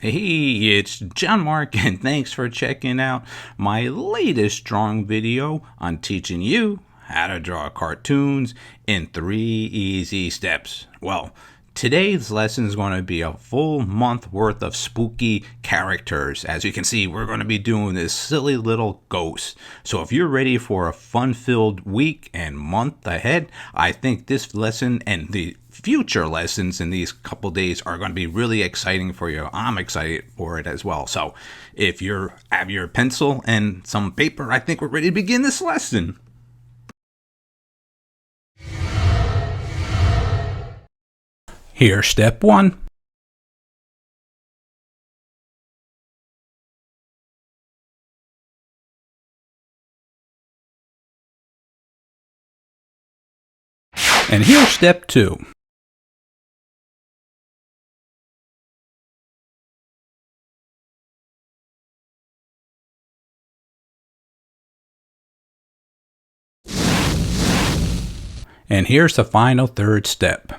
Hey, it's John-Marc, and thanks for checking out my latest drawing video on teaching you how to draw cartoons in 3 easy steps. Well, today's lesson is going to be a full month worth of spooky characters. As you can see, we're going to be doing this silly little ghost. So if you're ready for a fun-filled week and month ahead, I think this lesson and the future lessons in these couple days are going to be really exciting for you. I'm excited for it as well. So if you have your pencil and some paper, I think we're ready to begin this lesson. Here's step 1. And here's step 2. And here's the final third step.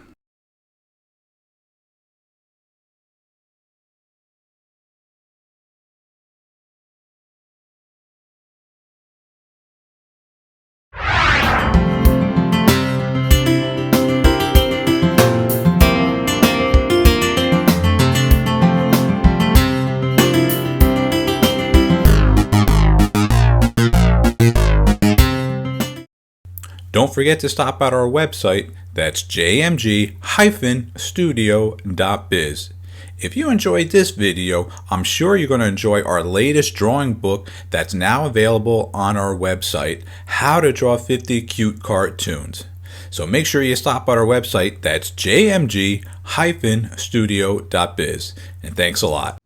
Don't forget to stop at our website, that's jmg-studio.biz. If you enjoyed this video, I'm sure you're going to enjoy our latest drawing book that's now available on our website, How to Draw 50 Cute Cartoons. So make sure you stop at our website, that's jmg-studio.biz. And thanks a lot.